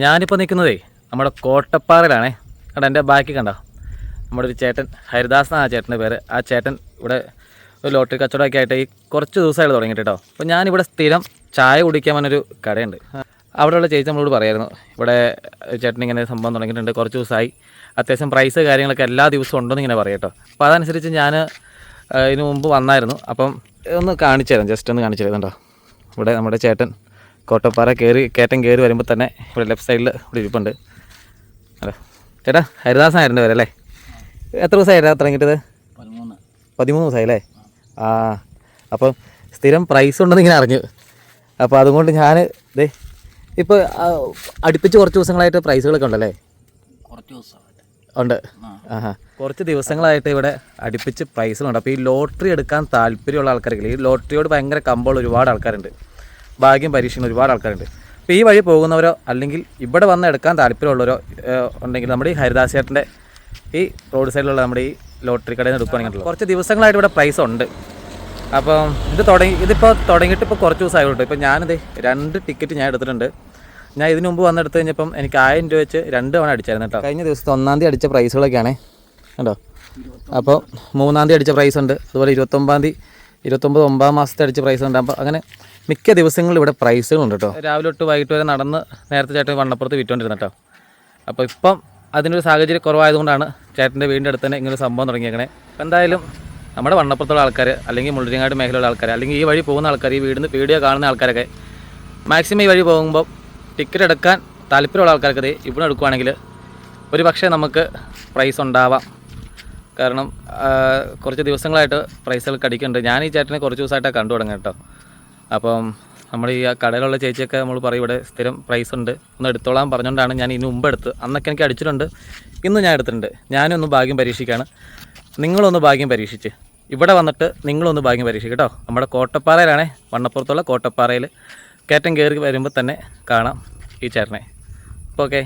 ഞാനിപ്പോൾ നിൽക്കുന്നതേ നമ്മുടെ കോട്ടപ്പാറയിലാണേ. കണ്ട എൻ്റെ ബാക്കി കണ്ട നമ്മുടെ ഒരു ചേട്ടൻ, ഹരിദാസ് എന്നാണ് ആ ചേട്ടൻ്റെ പേര്. ആ ചേട്ടൻ ഇവിടെ ഒരു ലോട്ടറി കച്ചവടമൊക്കെ ആയിട്ട് ഈ കുറച്ച് ദിവസമായിട്ട് തുടങ്ങിയിട്ട് കേട്ടോ. അപ്പോൾ ഞാനിവിടെ സ്ഥിരം ചായ കുടിക്കാൻ വന്നൊരു കടയുണ്ട്. അവിടെയുള്ള ചേച്ചി നമ്മളോട് പറയായിരുന്നു ഇവിടെ ചേട്ടൻ ഇങ്ങനെ സംഭവം തുടങ്ങിയിട്ടുണ്ട്, കുറച്ച് ദിവസമായി, അത്യാവശ്യം പ്രൈസ് കാര്യങ്ങളൊക്കെ എല്ലാ ദിവസവും ഉണ്ടെന്ന് ഇങ്ങനെ പറയാം കേട്ടോ. അപ്പോൾ അതനുസരിച്ച് ഞാൻ ഇതിനു മുമ്പ് വന്നായിരുന്നു. അപ്പം ഒന്ന് കാണിച്ചു തരാം, ജസ്റ്റ് ഒന്ന് കാണിച്ചു തരുന്നുണ്ടോ. ഇവിടെ നമ്മുടെ ചേട്ടൻ കോട്ടപ്പാറ കയറ്റം കയറി വരുമ്പോൾ തന്നെ ഇവിടെ ലെഫ്റ്റ് സൈഡിൽ ഇവിടെ ഇരിപ്പുണ്ട്. അല്ലേ ചേട്ടാ, ഹരിദാസനായിരുന്നു പേര് അല്ലേ? എത്ര ദിവസമായിരുന്നു തുടങ്ങിയിട്ടത്? 13 ദിവസമായി അല്ലേ? ആ, അപ്പം സ്ഥിരം പ്രൈസ് ഉണ്ടെന്ന് ഇങ്ങനെ അറിഞ്ഞു. അപ്പോൾ അതുകൊണ്ട് ഞാൻ ദേ ഇപ്പോൾ അടുപ്പിച്ച് കുറച്ച് ദിവസങ്ങളായിട്ട് പ്രൈസുകളൊക്കെ ഉണ്ടല്ലേ? ഉണ്ട്. ആഹാ, കുറച്ച് ദിവസങ്ങളായിട്ട് ഇവിടെ അടുപ്പിച്ച് പ്രൈസുകളുണ്ട്. അപ്പോൾ ഈ ലോട്ടറി എടുക്കാൻ താല്പര്യമുള്ള ആൾക്കാർക്ക്, ഈ ലോട്ടറിയോട് ഭയങ്കര കമ്പമുള്ള ഒരുപാട് ആൾക്കാരുണ്ട്, ഭാഗ്യം പരീക്ഷിക്കുന്ന ഒരുപാട് ആൾക്കാരുണ്ട്. അപ്പോൾ ഈ വഴി പോകുന്നവരോ അല്ലെങ്കിൽ ഇവിടെ വന്ന് എടുക്കാൻ താല്പര്യമുള്ളവരോ ഉണ്ടെങ്കിൽ നമ്മുടെ ഈ ഹരിദാസ് ചേട്ടൻ്റെ ഈ റോഡ് സൈഡിലുള്ള നമ്മുടെ ഈ ലോട്ടറി കടയിൽ നിന്ന് എടുക്കുകയാണെങ്കിൽ കുറച്ച് ദിവസങ്ങളായിട്ട് ഇവിടെ പ്രൈസ് ഉണ്ട്. അപ്പം ഇതിപ്പോൾ തുടങ്ങിയിട്ട് ഇപ്പോൾ കുറച്ച് ദിവസമായിട്ടുണ്ട്. ഇപ്പോൾ ഞാനിത് 2 ടിക്കറ്റ് ഞാൻ എടുത്തിട്ടുണ്ട്. ഞാൻ ഇതിന് മുമ്പ് വന്നെടുത്ത് കഴിഞ്ഞപ്പം എനിക്ക് 1000 രൂപ വെച്ച് 2 തവണ അടിച്ചായിരുന്നു കേട്ടോ. കഴിഞ്ഞ ദിവസത്തെ 1-ാം തീയതി അടിച്ച പ്രൈസുകളൊക്കെയാണ് കേട്ടോ. അപ്പോൾ 3-ാം തീയതി അടിച്ച പ്രൈസ് ഉണ്ട്, അതുപോലെ 29 9 മാസത്തെ അടിച്ച പ്രൈസ് ഉണ്ട്. അപ്പോൾ അങ്ങനെ മിക്ക ദിവസങ്ങളിലും ഇവിടെ പ്രൈസുകളുണ്ട് കേട്ടോ. രാവിലെ തൊട്ട് വൈകിട്ട് വരെ നടന്ന് നേരത്തെ ചേട്ടൻ വണ്ണപ്പുറത്ത് വിറ്റുകൊണ്ടിരുന്നു കേട്ടോ. അപ്പോൾ ഇപ്പം അതിനൊരു സാഹചര്യം കുറവായതുകൊണ്ടാണ് ചേട്ടൻ്റെ വീടിൻ്റെ അടുത്ത് തന്നെ ഇങ്ങനൊരു സംഭവം തുടങ്ങിയേക്കണേ. അപ്പോൾ എന്തായാലും നമ്മുടെ വണ്ണപ്പുറത്തുള്ള ആൾക്കാർ, അല്ലെങ്കിൽ മുള്ളരിങ്ങാട് മേഖലയുള്ള ആൾക്കാർ, അല്ലെങ്കിൽ ഈ വഴി പോകുന്ന ആൾക്കാർ, ഈ വീഡിയോ കാണുന്ന ആൾക്കാരൊക്കെ മാക്സിമം ഈ വഴി പോകുമ്പോൾ ടിക്കറ്റ് എടുക്കാൻ താല്പര്യമുള്ള ആൾക്കാർക്ക് ഇവിടെ എടുക്കുകയാണെങ്കിൽ ഒരു പക്ഷേ നമുക്ക് പ്രൈസ് ഉണ്ടാവാം. കാരണം കുറച്ച് ദിവസങ്ങളായിട്ട് പ്രൈസുകൾക്ക് അടിക്കുന്നുണ്ട്. ഞാൻ ഈ ചേട്ടനെ കുറച്ച് ദിവസമായിട്ടാണ് കണ്ടു തുടങ്ങുക കേട്ടോ. അപ്പം നമ്മൾ ഈ കടയിലുള്ള ചേച്ചിയൊക്കെ നമ്മൾ പറയും ഇവിടെ സ്ഥിരം പ്രൈസ് ഉണ്ട്, ഒന്ന് എടുത്തോളാൻ പറഞ്ഞുകൊണ്ടാണ് ഞാൻ ഇതിന് മുമ്പ് എടുത്ത്. അന്നൊക്കെ എനിക്ക് അടിച്ചിട്ടുണ്ട്, ഇന്നും ഞാൻ എടുത്തിട്ടുണ്ട്. ഞാനൊന്ന് ഭാഗ്യം പരീക്ഷിക്കുകയാണ്. നിങ്ങളൊന്ന് ഭാഗ്യം പരീക്ഷിച്ച് ഇവിടെ വന്നിട്ട് നിങ്ങളൊന്ന് ഭാഗ്യം പരീക്ഷിക്കുക കേട്ടോ. നമ്മുടെ കോട്ടപ്പാറയിലാണേ, വണ്ണപ്പുറത്തുള്ള കോട്ടപ്പാറയിൽ കയറ്റം കയറി വരുമ്പോൾ തന്നെ കാണാം ഈ ചേട്ടനെ. അപ്പോൾ ഓക്കെ.